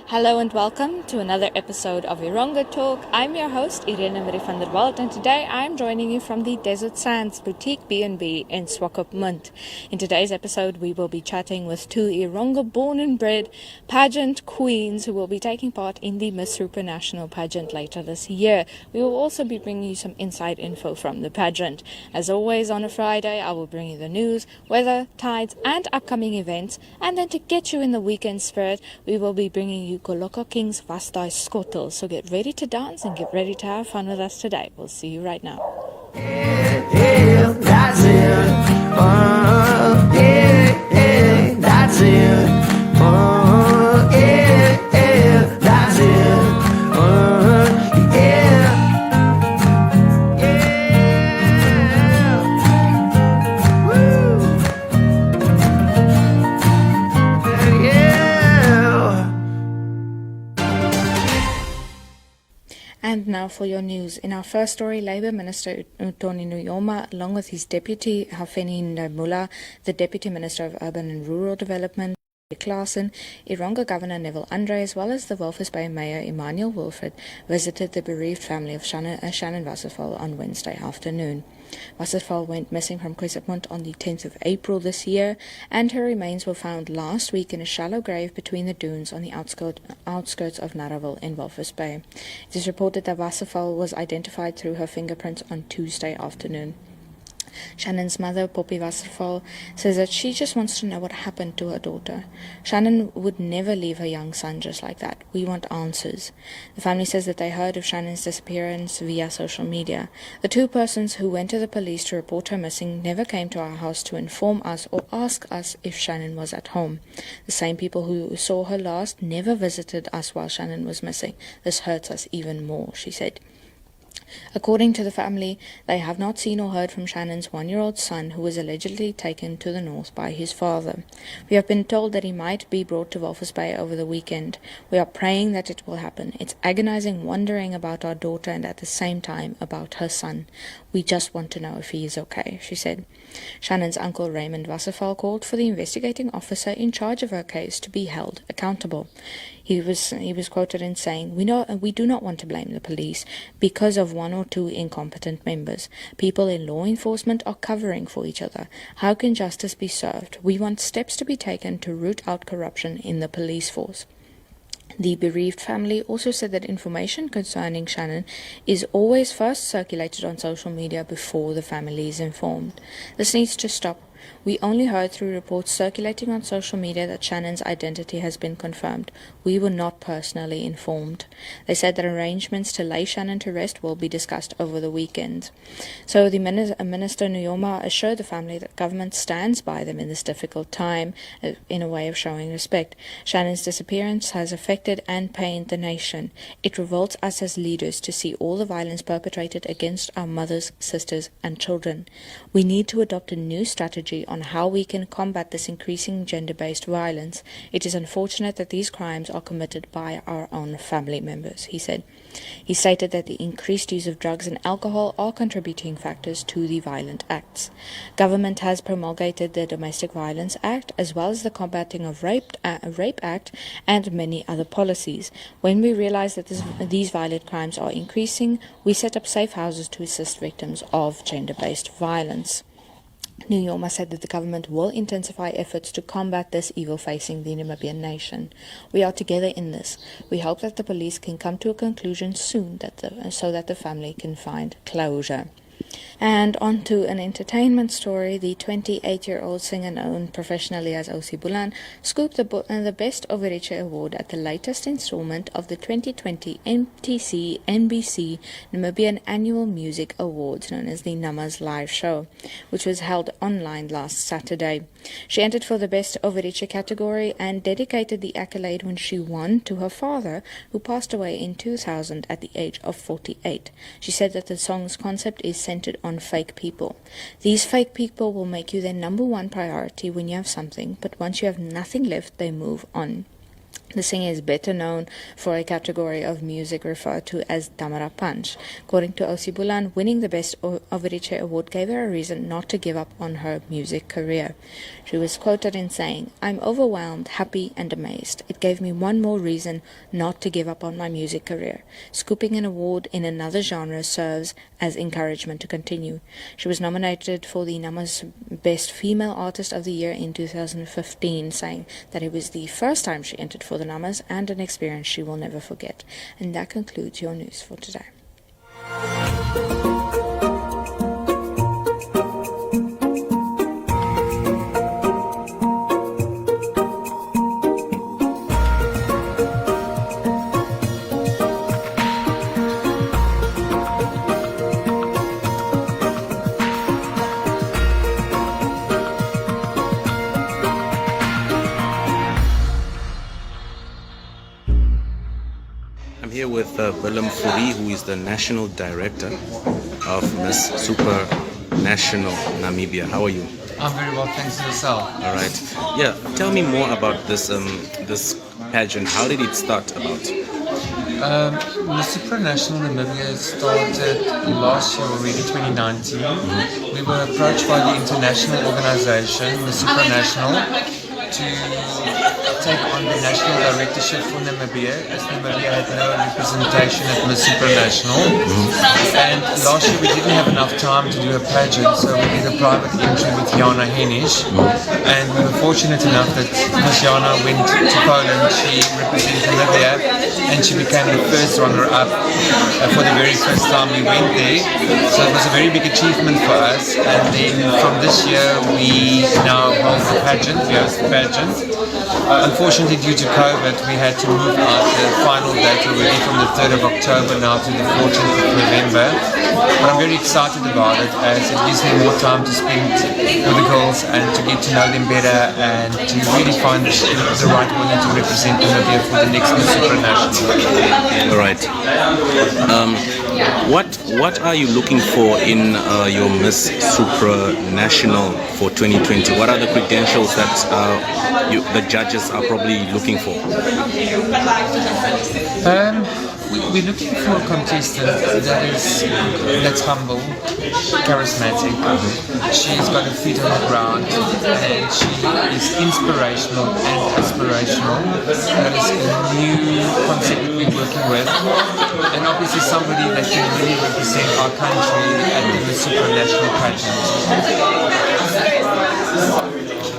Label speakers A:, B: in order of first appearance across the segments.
A: Hello and welcome to another episode of Erongo Talk. I'm your host, Iréne-Mari van der Walt, and today I'm joining you from the Desert Sands Boutique B&B in Swakopmund. In today's episode, we will be chatting with two Erongo born and bred pageant queens who will be taking part in the Miss Supranational pageant later this year. We will also be bringing you some inside info from the pageant. As always, on a Friday, I will bring you the news, weather, tides, and upcoming events. And then to get you in the weekend spirit, we will be bringing you Koloko King's Daai Skottels. So get ready to dance and get ready to have fun with us today. We'll see you right now.
B: Yeah, that's it. That's it. That's it.
A: And now for your news. In our first story, Labour Minister Tony Nuyoma, along with his deputy Hafeni Ndamula, the Deputy Minister of Urban and Rural Development, Klaasen, Erongo Governor Neville Andre, as well as the Walvis Bay Mayor Emmanuel Wilfred, visited the bereaved family of Shannon Wasserval on Wednesday afternoon. Wasserval went missing from Koloko on the 10th of April this year, and her remains were found last week in a shallow grave between the dunes on the outskirts of Narraville in Walvis Bay. It is reported that Wasserval was identified through her fingerprints on Tuesday afternoon. Shannon's mother, Poppy Wasserval, says that she just wants to know what happened to her daughter. Shannon would never leave her young son just like that. We want answers. The family says that they heard of Shannon's disappearance via social media. The two persons who went to the police to report her missing never came to our house to inform us or ask us if Shannon was at home. The same people who saw her last never visited us while Shannon was missing. This hurts us even more, she said. According to the family, they have not seen or heard from Shannon's 1-year-old son, who was allegedly taken to the north by his father. We have been told that he might be brought to Walvis Bay over the weekend. We are praying that it will happen. It's agonizing wondering about our daughter and at the same time about her son. We just want to know if he is okay, she said. Shannon's uncle Raymond Wasserval called for the investigating officer in charge of her case to be held accountable. He was quoted in saying, We do not want to blame the police because of one or two incompetent members. People in law enforcement are covering for each other. How can justice be served? We want steps to be taken to root out corruption in the police force. The bereaved family also said that information concerning Shannon is always first circulated on social media before the family is informed. This needs to stop. We only heard through reports circulating on social media that Shannon's identity has been confirmed. We were not personally informed. They said that arrangements to lay Shannon to rest will be discussed over the weekend. So the Minister Nuyoma assured the family that government stands by them in this difficult time in a way of showing respect. Shannon's disappearance has affected and pained the nation. It revolts us as leaders to see all the violence perpetrated against our mothers, sisters and children. We need to adopt a new strategy on how we can combat this increasing gender-based violence. It is unfortunate that these crimes are committed by our own family members, he said. He stated that the increased use of drugs and alcohol are contributing factors to the violent acts. Government has promulgated the Domestic Violence Act as well as the Combating of Rape Act and many other policies. When we realize that these violent crimes are increasing, we set up safe houses to assist victims of gender-based violence. Nuyoma said that the government will intensify efforts to combat this evil facing the Namibian nation. We are together in this. We hope that the police can come to a conclusion soon so that the family can find closure. And on to an entertainment story. The 28-year-old singer known professionally as Osi Bulan scooped the Best Overreach Award at the latest installment of the 2020 MTC NBC Namibian Annual Music Awards, known as the Namas Live Show, which was held online last Saturday. She entered for the Best Overreach category and dedicated the accolade when she won to her father, who passed away in 2000 at the age of 48. She said that the song's concept is centered on fake people. These fake people will make you their number one priority when you have something, but once you have nothing left, they move on. The singer is better known for a category of music referred to as Damara Punch. According to Osibulan, winning the Best Overiche Award gave her a reason not to give up on her music career. She was quoted in saying, "I'm overwhelmed, happy and amazed. It gave me one more reason not to give up on my music career. Scooping an award in another genre serves as encouragement to continue." She was nominated for the Nama's Best Female Artist of the Year in 2015, saying that it was the first time she entered for the Namas and an experience she will never forget. And that concludes your news for today.
C: I'm here with Willem Fourie, who is the National Director of Miss Supranational Namibia. How are you?
D: I'm very well, thanks to yourself.
C: All right. Yeah, tell me more about this pageant. How did it start about?
D: Miss Supranational Namibia started last year already, 2019. We were approached by the international organization, Miss Supranational, to take on the national directorship for Namibia, as Namibia had no representation at Miss Supranational. And last year we didn't have enough time to do a pageant, so we did a private entry with Jana Henisch. And we were fortunate enough that Miss Jana went to Poland. She represented Namibia, and she became the first runner-up for the very first time we went there. So it was a very big achievement for us. And then from this year we now hold the pageant, we host the pageant. Unfortunately, due to COVID, we had to move out the final date already from the 3rd of October now to the 14th of November. But I'm very excited about it, as it gives me more time to spend with the girls and to get to know them better and to really find the right women to represent Namibia for the next Miss Supranational.
C: All right. What are you looking for in your Miss Supranational for 2020? What are the credentials that the judges are probably looking for?
D: We're looking for a contestant that's humble, charismatic. She's got her feet on the ground, and she is inspirational and aspirational. That is a new concept that we're working with, and obviously somebody that can really represent our country at the Supranational pageant.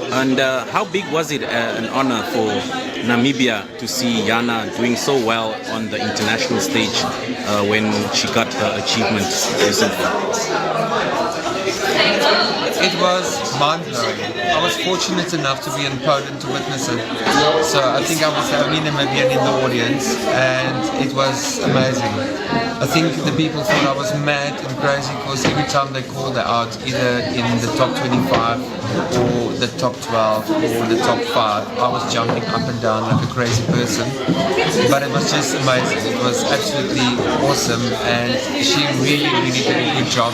C: And how big was it an honor for Namibia to see Jana doing so well on the international stage when she got her achievement recently?
D: It was mind-blowing. I was fortunate enough to be in Poland to witness it. So I think I was the only Namibian in the audience, and it was amazing. I think the people thought I was mad and crazy because every time they called her out, either in the top 25 or the top 12 or the top 5, I was jumping up and down like a crazy person. But it was just amazing. It was absolutely awesome, and she really, really did a good job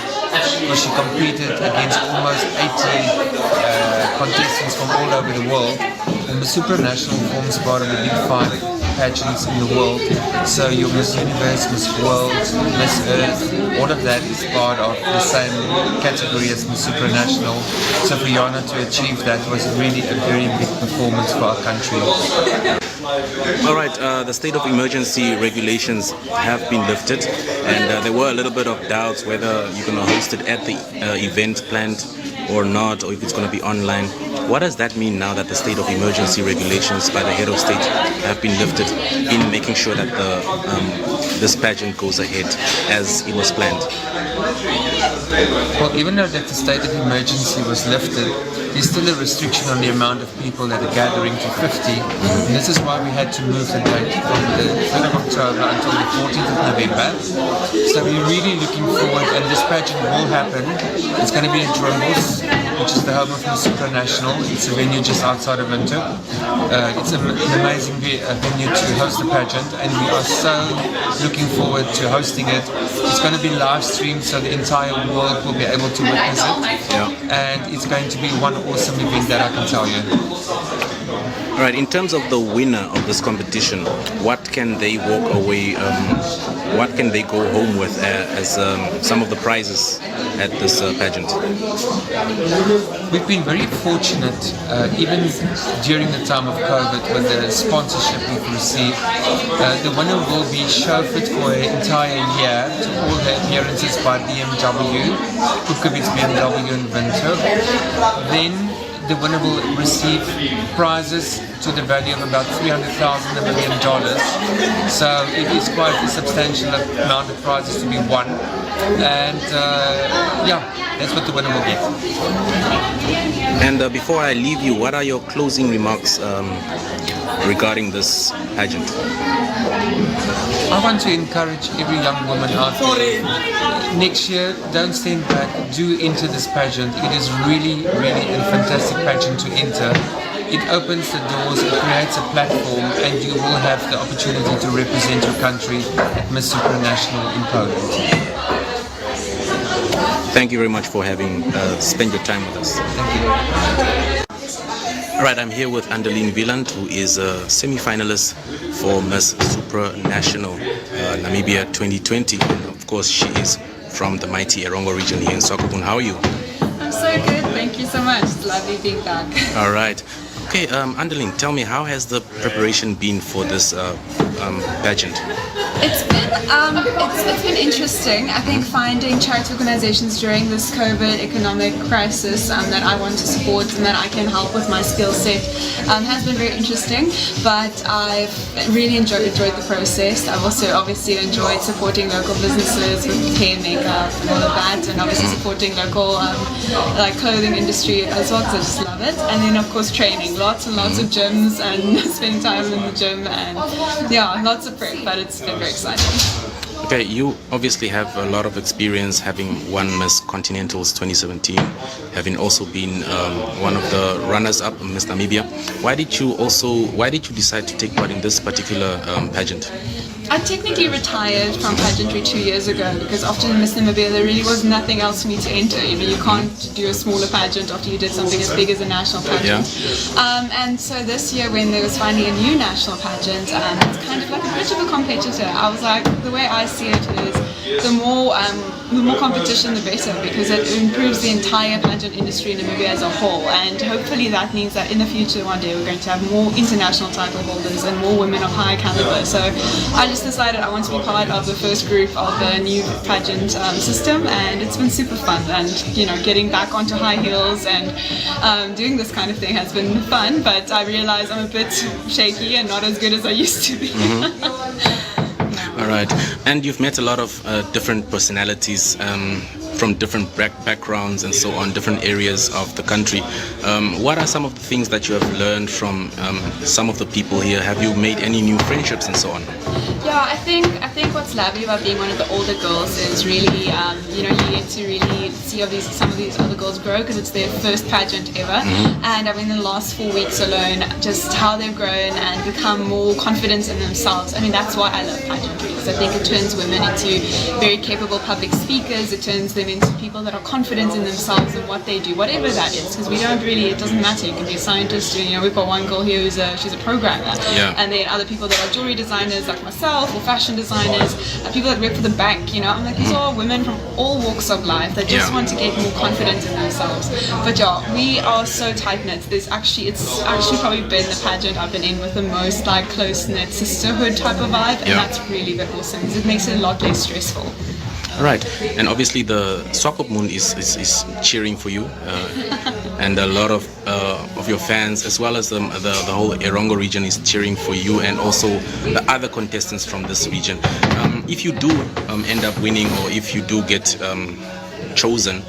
D: because she competed against almost 80 contestants from all over the world. And the Supranational forms part of the big 5 pageants in the world. So your Miss Universe, Miss World, Miss Earth, all of that is part of the same category as Miss Supranational. So for Jana to achieve that was really a very big performance for our country.
C: All right, the state of emergency regulations have been lifted, and there were a little bit of doubts whether you're going to host it at the event planned or not, or if it's going to be online. What does that mean now that the state of emergency regulations by the head of state have been lifted in making sure that this pageant goes ahead as it was planned?
D: Well, even though that the state of emergency was lifted, there's still a restriction on the amount of people that are gathering to 50. And this is why we had to move the date from the 3rd of October until the 14th of November. So we're really looking forward, and this pageant will happen. It's going to be in Drombos, which is the home of Miss Supranational. It's a venue just outside of Windhoek. It's an amazing venue to host the pageant, and we are so looking forward to hosting it. It's going to be live streamed, so the entire world will be able to witness it.
C: Yeah.
D: And it's going to be one awesome event that I can tell you.
C: All right, in terms of the winner of this competition, what can they walk away, what can they go home with as some of the prizes at this pageant?
D: We've been very fortunate, even during the time of COVID, with the sponsorship we've received. The winner will be chauffeured for an entire year to all the appearances by BMW, Kukubits BMW in Windhoek. Then the winner will receive prizes to the value of about $300,000 $1 million. So it is quite a substantial amount of prizes to be won. And that's what the winner will get.
C: And before I leave you, what are your closing remarks regarding this pageant?
D: I want to encourage every young woman out there. Next year, don't stand back, do enter this pageant. It is really, really a fantastic pageant to enter. It opens the doors, it creates a platform, and you will have the opportunity to represent your country at Miss Supranational in Poland.
C: Thank you very much for having spent your time with us.
D: Thank you.
C: All right, I'm here with Anderleen Wieland, who is a semi-finalist for Miss Supranational Namibia 2020. And of course, she is from the mighty Erongo region here in Swakopmund. How are you?
E: I'm so good, thank you so much. It's lovely being back.
C: All right. Okay, Anderleen, tell me, how has the preparation been for this pageant?
E: It's been interesting. I think finding charity organizations during this COVID economic crisis that I want to support and that I can help with my skill set has been very interesting. But I've really enjoyed the process. I've also obviously enjoyed supporting local businesses with hair, makeup, and all of that, and obviously supporting local like clothing industry as well, because I just love it. And then of course training, lots and lots of gyms and spending time in the gym, and lots of prep. But it's been very exciting.
C: Okay, you obviously have a lot of experience having won Miss Continentals 2017, having also been one of the runners-up in Miss Namibia. Why did you decide to take part in this particular pageant?
E: I technically retired from pageantry 2 years ago because often in Miss Namibia there really was nothing else for me to enter. You know, you can't do a smaller pageant after you did something as big as a national pageant. Yeah. And so this year when there was finally a new national pageant, it's kind of like a bit of a competitor. I was like, the way I see it is the more competition the better, because it improves the entire pageant industry in Namibia as a whole, and hopefully that means that in the future one day we're going to have more international title holders and more women of high caliber. So I just decided I want to be part of the first group of the new pageant system, and it's been super fun. And you know, getting back onto high heels and doing this kind of thing has been fun, but I realize I'm a bit shaky and not as good as I used to be.
C: All right, and you've met a lot of different personalities from different backgrounds and so on, different areas of the country. What are some of the things that you have learned from some of the people here? Have you made any new friendships and so on?
E: Yeah, I think what's lovely about being one of the older girls is really, you get to really see some of these other girls grow, because it's their first pageant ever. And I mean, in the last 4 weeks alone, just how they've grown and become more confident in themselves. I mean, that's why I love pageantry, because I think it turns women into very capable public speakers. It turns them into people that are confident in themselves and what they do, whatever that is. Because it doesn't matter. You can be a scientist. We've got one girl here she's a programmer, and then other people that are jewelry designers like myself, or fashion designers, people that work for the bank. I'm like, these are women from all walks of life that just want to get more confident in themselves. But we are so tight knit. It's actually probably been the pageant I've been in with the most like close knit sisterhood type of vibe, and that's really been awesome because it makes it a lot less stressful.
C: Right, and obviously the Swakopmund is cheering for you, and a lot of your fans, as well as the whole Erongo region, is cheering for you, and also the other contestants from this region. If you do end up winning, or if you do get chosen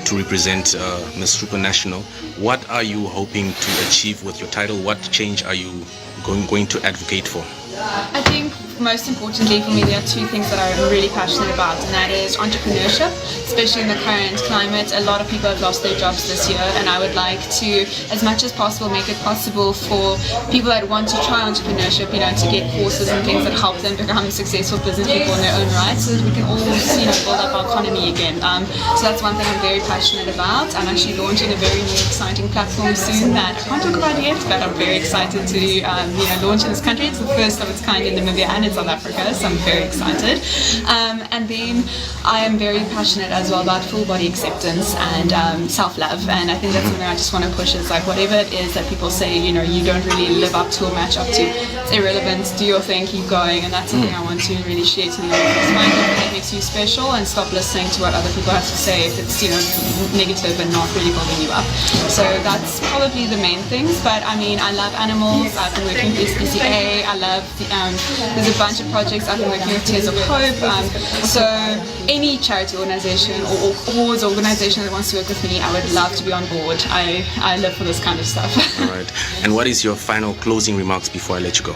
C: to represent Miss Supranational, what are you hoping to achieve with your title? What change are you going to advocate for?
E: I think most importantly for me, there are two things that I'm really passionate about, and that is entrepreneurship, especially in the current climate. A lot of people have lost their jobs this year, and I would like to, as much as possible, make it possible for people that want to try entrepreneurship, you know, to get courses and things that help them become successful business people in their own right, so that we can all, you know, build up our economy again. So that's one thing I'm very passionate about. I'm actually launching a very new, exciting platform soon that I can't talk about yet, but I'm very excited to, you know, launch in this country. It's the first of its kind in Namibia and in South Africa, so I'm very excited. And then I am very passionate as well about full body acceptance and self-love, and I think that's something I just want to push. It's like whatever it is that people say, you know, you don't really live up to or match up to, it's irrelevant, do your thing, keep going, and that's something I want to really share to the audience. Find something that makes you special and stop listening to what other people have to say if it's, you know, negative and not really building you up. So that's probably the main things, but I mean, I love animals. I've been working with SPCA. I love there's a bunch of projects. I've been working with Tears of Hope. So any charity organization or cause organization that wants to work with me, I would love to be on board. I live for this kind of stuff.
C: All right. And what is your final closing remarks before I let you go?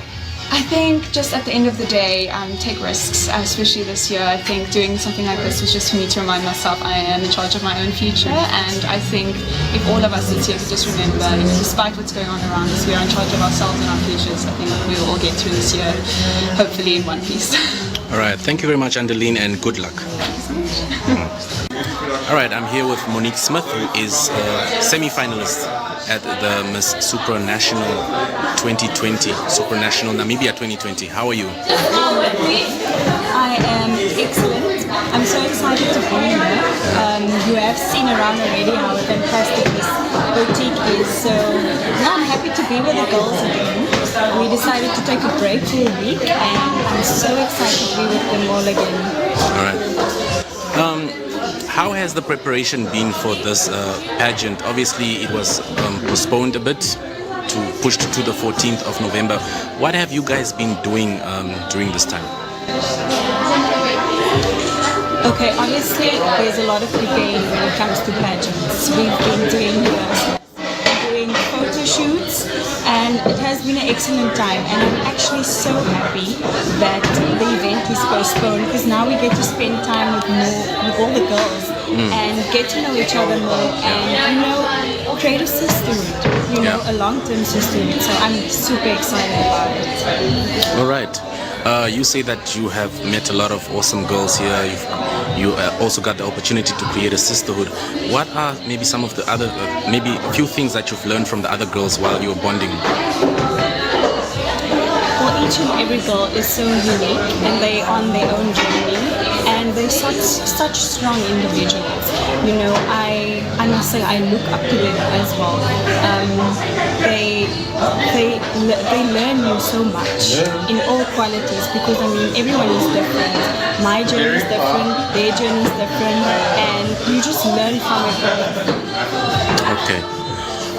E: I think just at the end of the day, take risks, especially this year. I think doing something like this was just for me to remind myself I am in charge of my own future, and I think if all of us this year could just remember, you know, despite what's going on around us, we are in charge of ourselves and our futures. I think we will all get through this year, hopefully in one piece.
C: All right. Thank you very much, Andeline, and good luck.
E: Thank you so much.
C: All right, I'm here with Monique Smith, who is a semi-finalist at the Miss Supranational 2020, Supranational Namibia 2020. How are you?
F: I am excellent. I'm so excited to be here. You have seen around already how fantastic this boutique is. So yeah, I'm happy to be with the girls again. We decided to take a break for a week, and I'm so excited to be with them all again.
C: All right. How has the preparation been for this pageant? Obviously, it was postponed a bit, pushed to the 14th of November. What have you guys been doing during this time?
F: Okay, honestly, there's a lot of preparing when it comes to pageants. We've been doing photo shoots, and it has been an excellent time, and I'm actually so happy that the event is postponed, because now we get to spend time with all the girls and get to know each other more, and you know, create a sisterhood, you know, a long-term sisterhood. So I'm super excited about it.
C: All right. You say that you have met a lot of awesome girls here. You also got the opportunity to create a sisterhood. What are maybe some of the other, maybe a few things that you've learned from the other girls while you were bonding?
F: Well, each and every girl is so unique, and they're on their own journey, and they're such strong individuals. You know, I must say I look up to them as well. They learn you so much in all qualities, because I mean everyone is different. My journey is different, their journey is different, and you just learn from it all.
C: Okay.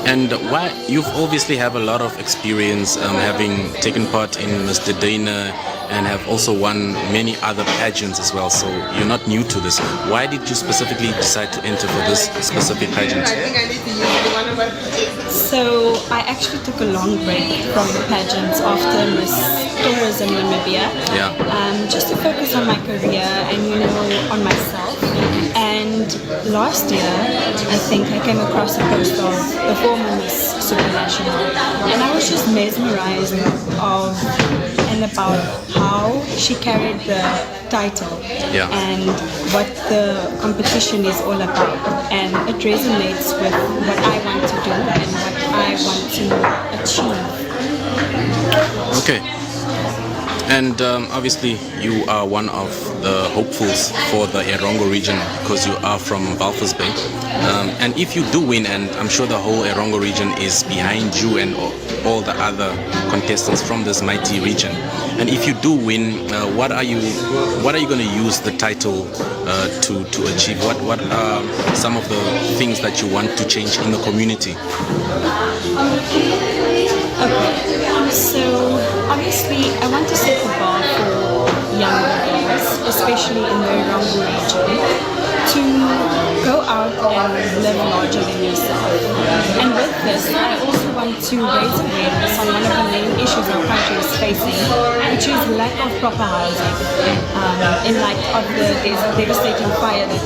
C: And why you've obviously have a lot of experience having taken part in Mr. Dana and have also won many other pageants as well, so you're not new to this. Why did you specifically decide to enter for this specific pageant?
F: So I actually took a long break from the pageants after Miss Tourism Namibia, just to focus on my career and, you know, on myself. And last year, I think I came across a post of the former Miss Supranational, and I was just mesmerized about how she carried the title and what the competition is all about, and it resonates with what I want to do and what I want to achieve.
C: Okay. And obviously you are one of the hopefuls for the Erongo region, because you are from Walvis Bay. And if you do win, and I'm sure the whole Erongo region is behind you and all the other contestants from this mighty region, and if you do win, what are you going to use the title to achieve? What are some of the things that you want to change in the community?
F: Okay, so obviously I want to set the bar for younger girls, especially in the Erongo region, to go out and live larger than yourself. And with this, I also want to raise awareness on one of the main issues our country is facing, which is lack of proper housing. In light of the devastating fire that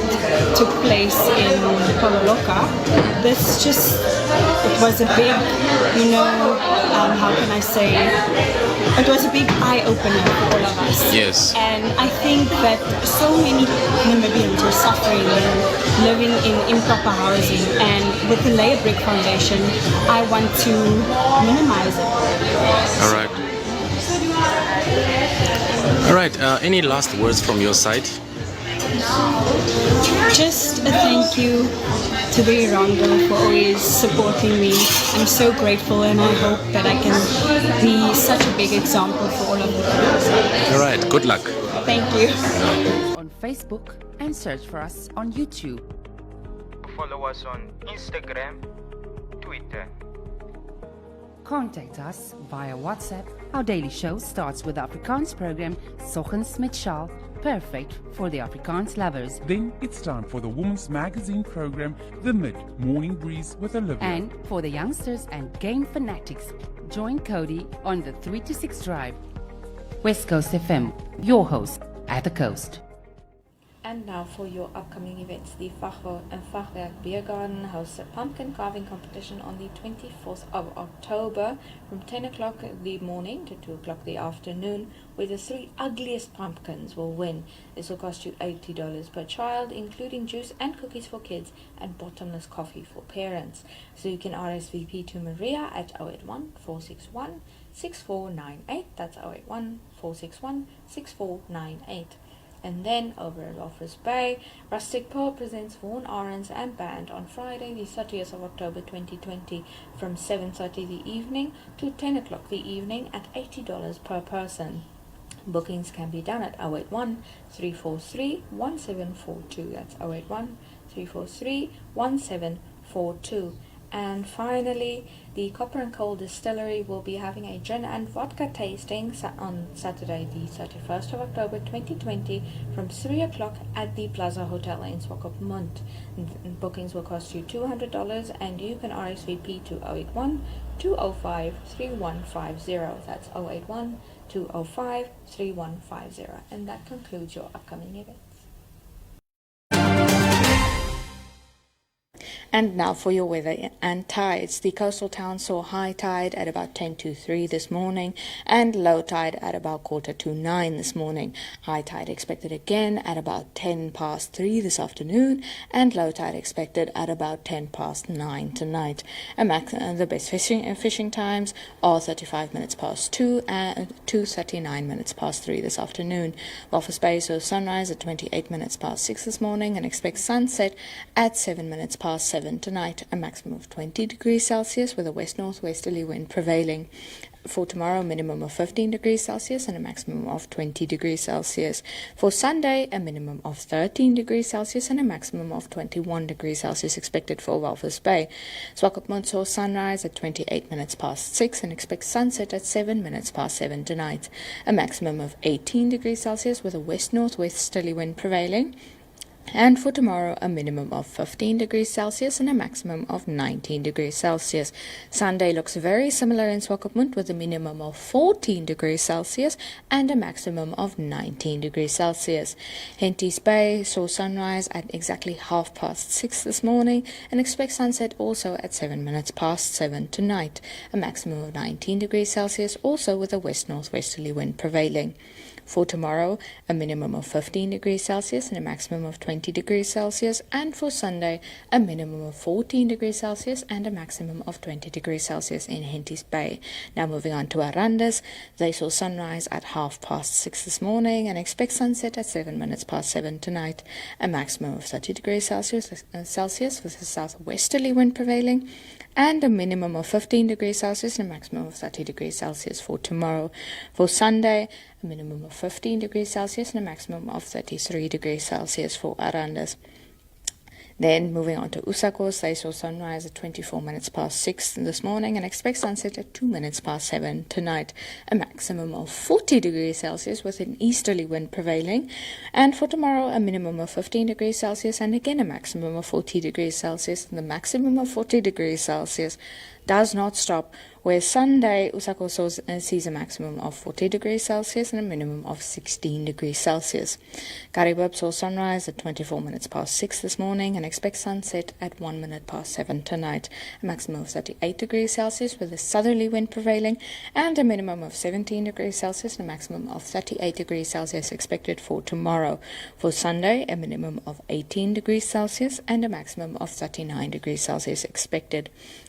F: took place in Koloko, this just, it was a big, how can I say, it was a big eye-opener for all of us.
C: Yes.
F: And I think that so many Namibians are suffering and living in improper housing, and with the Layer Brick Foundation, I want to minimize it.
C: All right. Any last words from your side?
F: Just a thank you to the Erongo for always supporting me. I'm so grateful, and I hope that I can be such a big example for all of the girls.
C: All right. Good luck.
F: Thank you.
G: On Facebook and search for us on YouTube.
H: Follow us on Instagram, Twitter.
G: Contact us via WhatsApp. Our daily show starts with the Afrikaans program Soggens met Shaal, perfect for the Afrikaans lovers.
I: Then it's time for the women's magazine program, The Mid-Morning Breeze with Olivia.
G: And for the youngsters and game fanatics, join Cody on the 3 to 6 drive. West Coast FM, your host at the coast.
A: And now for your upcoming events. The Fachwerk and Fachwerk Beer Garden hosts a pumpkin carving competition on the 24th of October from 10 o'clock in the morning to 2 o'clock in the afternoon, where the 3 ugliest pumpkins will win. This will cost you $80 per child, including juice and cookies for kids and bottomless coffee for parents. So you can RSVP to Maria at 081 461 6498. That's 081 461 6498. And then over at Office Bay, Rustic Pearl presents Vaughan Arons and Band on Friday the 30th of October 2020 from 7:30 the evening to 10 o'clock the evening at $80 per person. Bookings can be done at 081 343 1742. That's 081 343 1742. And finally, the Copper and Coal Distillery will be having a gin and vodka tasting on Saturday the 31st of October 2020 from 3 o'clock at the Plaza Hotel in Swakopmund. Bookings will cost you $200, and you can RSVP to 081 205 3150. That's 081 205 3150. And that concludes your upcoming events. And now for your weather and tides. The coastal town saw high tide at about 10 to 3 this morning and low tide at about 8:45 this morning. High tide expected again at about 10 past 3 this afternoon, and low tide expected at about 10 past 9 tonight. The best fishing times are 35 minutes past 2 and 2:39 minutes past 3 this afternoon. Walvis Bay saw sunrise at 28 minutes past 6 this morning and expects sunset at 7 minutes past 7 tonight, a maximum of 20 degrees Celsius with a west-northwesterly wind prevailing. For tomorrow, a minimum of 15 degrees Celsius and a maximum of 20 degrees Celsius. For Sunday, a minimum of 13 degrees Celsius and a maximum of 21 degrees Celsius expected for Walvis Bay. Swakopmund saw sunrise at 28 minutes past 6 and expects sunset at 7 minutes past 7 tonight, a maximum of 18 degrees Celsius with a west-northwesterly wind prevailing. And for tomorrow, a minimum of 15 degrees Celsius and a maximum of 19 degrees Celsius. Sunday looks very similar in Swakopmund with a minimum of 14 degrees Celsius and a maximum of 19 degrees Celsius. Henties Bay saw sunrise at exactly 6:30 this morning and expects sunset also at 7 minutes past 7 tonight, a maximum of 19 degrees Celsius, also with a west-northwesterly wind prevailing. For tomorrow, a minimum of 15 degrees Celsius and a maximum of 20 degrees Celsius. And for Sunday, a minimum of 14 degrees Celsius and a maximum of 20 degrees Celsius in Henties Bay. Now moving on to Arandas. They saw sunrise at 6:30 this morning and expect sunset at 7 minutes past 7 tonight. A maximum of 30 degrees Celsius with a southwesterly wind prevailing. And a minimum of 15 degrees Celsius and a maximum of 30 degrees Celsius for tomorrow. For Sunday, a minimum of 15 degrees Celsius and a maximum of 33 degrees Celsius for Arandas. Then moving on to Usakos, they saw sunrise at 24 minutes past 6 this morning and expect sunset at 2 minutes past 7 tonight. A maximum of 40 degrees Celsius with an easterly wind prevailing. And for tomorrow, a minimum of 15 degrees Celsius and again a maximum of 40 degrees Celsius. And the maximum of 40 degrees Celsius does not stop, where Sunday, Usakos sees a maximum of 40 degrees Celsius and a minimum of 16 degrees Celsius. Karibub saw sunrise at 24 minutes past 6 this morning and expects sunset at 1 minute past 7 tonight. A maximum of 38 degrees Celsius with a southerly wind prevailing and a minimum of 17 degrees Celsius and a maximum of 38 degrees Celsius expected for tomorrow. For Sunday, a minimum of 18 degrees Celsius and a maximum of 39 degrees Celsius expected.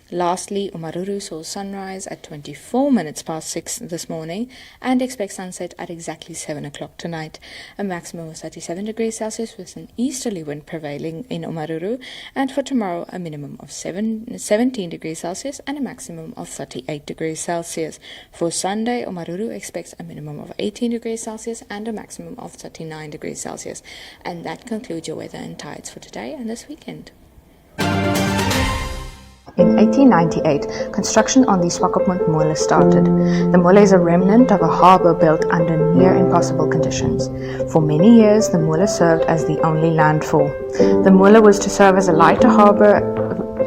A: Lastly, Omaruru saw sunrise at 24 minutes past 6 this morning and expects sunset at exactly 7 o'clock tonight. A maximum of 37 degrees Celsius with an easterly wind prevailing in Omaruru, and for tomorrow a minimum of 17 degrees Celsius and a maximum of 38 degrees Celsius. For Sunday, Omaruru expects a minimum of 18 degrees Celsius and a maximum of 39 degrees Celsius. And that concludes your weather and tides for today and this weekend.
J: In 1898, construction on the Swakopmund mola started. The mola is a remnant of a harbour built under near impossible conditions. For many years, the mola served as the only landfall. The mola was to serve as a lighter harbour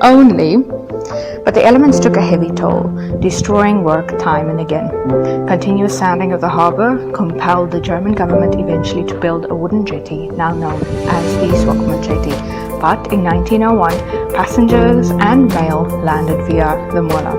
J: only, but the elements took a heavy toll, destroying work time and again. Continuous sounding of the harbour compelled the German government eventually to build a wooden jetty, now known as the Swakopmund jetty. But in 1901, passengers and mail landed via the mola.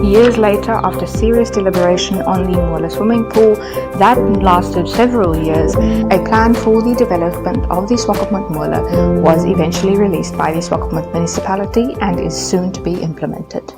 J: Years later, after serious deliberation on the mola swimming pool that lasted several years, a plan for the development of the Swakopmund mola was eventually released by the Swakopmund municipality and is soon to be implemented.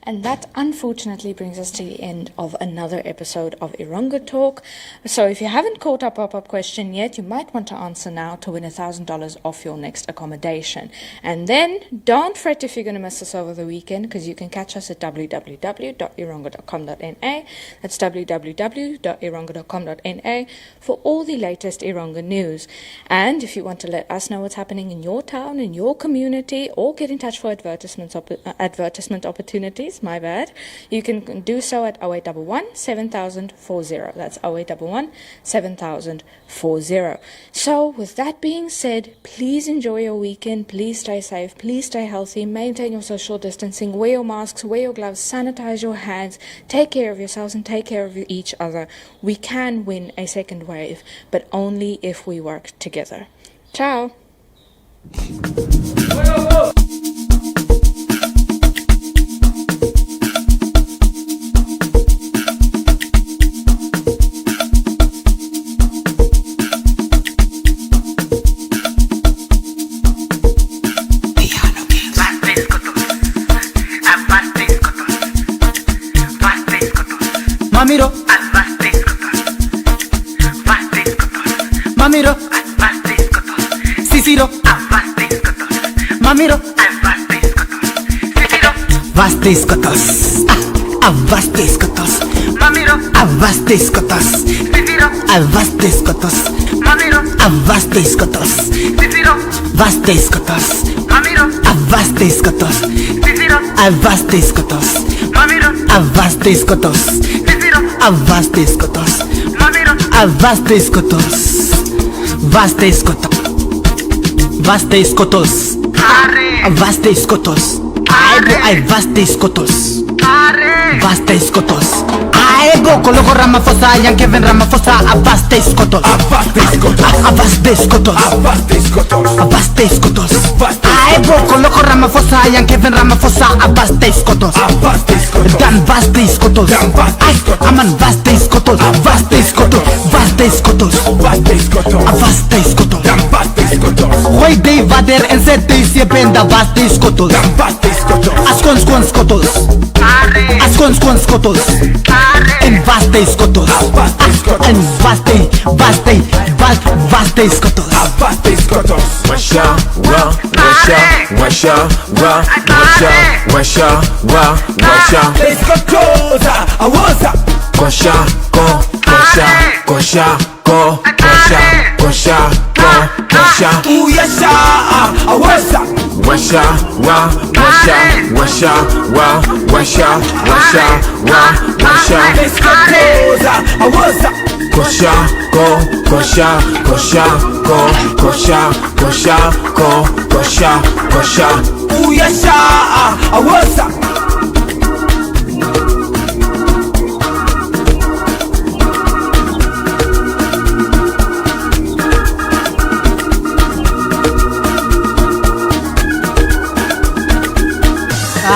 A: And that unfortunately brings us to the end of another episode of Erongo Talk. So if you haven't caught our pop-up question yet, you might want to answer now to win $1,000 off your next accommodation. And then don't fret if you're going to miss us over the weekend, because you can catch us at www.erongo.com.na. That's www.erongo.com.na for all the latest Erongo news. And if you want to let us know what's happening in your town, in your community, or get in touch for advertisement opportunities, my bad, you can do so at 0811 7040. That's 0811 7040. So with that being said, please enjoy your weekend, please stay safe, please stay healthy, maintain your social distancing, wear your masks, wear your gloves, sanitize your hands, take care of yourselves and take care of each other. We can win a second wave, but only if we work together. Ciao.
B: Mamiro, Mamiro, Sisiro, Mamiro, Vastes Skottels, Avastes Skottels, Mamiro, Avastes Skottels, Sisiro, Avastes Skottels, Mamiro, Avastes Skottels, Sisiro, Vastes Skottels, Mamiro, Avastes Skottels, Sisiro, Avastes Skottels, Mamiro, Avastes Skottels, Avastes Skottels, Mamiro, Avastes Skottels, Vastes Skottels, Vastes Skottels, Avastes Skottels, Ai vaste Skottels. Vaste Skottels. Ai bo Koloko Ramaphosa, Young Kevin Ramaphosa, vaste Skottels. Vaste Skottels. Vaste Skottels. Ai bo Koloko Ramaphosa, Young Kevin Ramaphosa, vaste Skottels. Dan vaste Skottels. Ai aman vaste Skottels. Vaste Skottels. Vaste Skottels. Vaste Skottels. Gooi de vader en zet deze benda vaste Skottels. Askon Skottels. Askon Skottels. En vaste Skottels. En vaste Skottels.
K: Washa,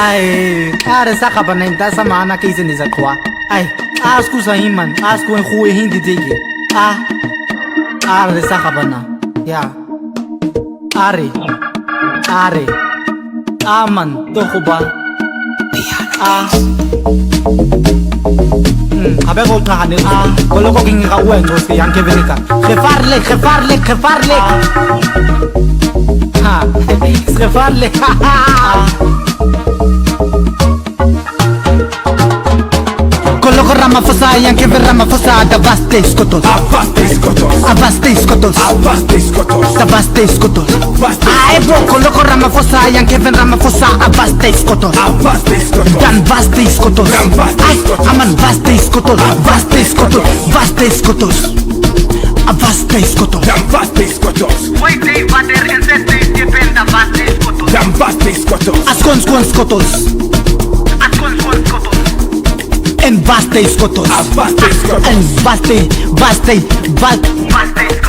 B: Ai, are saka banaim da sama ana kise ni zakwa. Ai, asku sahiman, asku en goeie hindi digi. Are saka bana. Ja. Are. Aman tokuba. Abe ko kahane. Koloko king ka uen dos ke yang kevenika. Gevaarlijk. Ha, is gevaarlijk. Koloko Ramaphosa, Young Kevin Ramaphosa, the vaste Skottels. Vaste Skottels. The vaste Skottels. Ai bo Koloko Ramaphosa, Young Kevin Ramaphosa, vaste Skottels. Dan vaste Skottels. Ai aman vaste Skottels. Vaste Skottels. Vaste Skottels. Vaste Skottels. Dan vaste Skottels. Wait, wat en zet deze benda vaste Skottels. Dan vaste Skottels. Askon Skottels. En vaste Skottels. En vaste Skottels.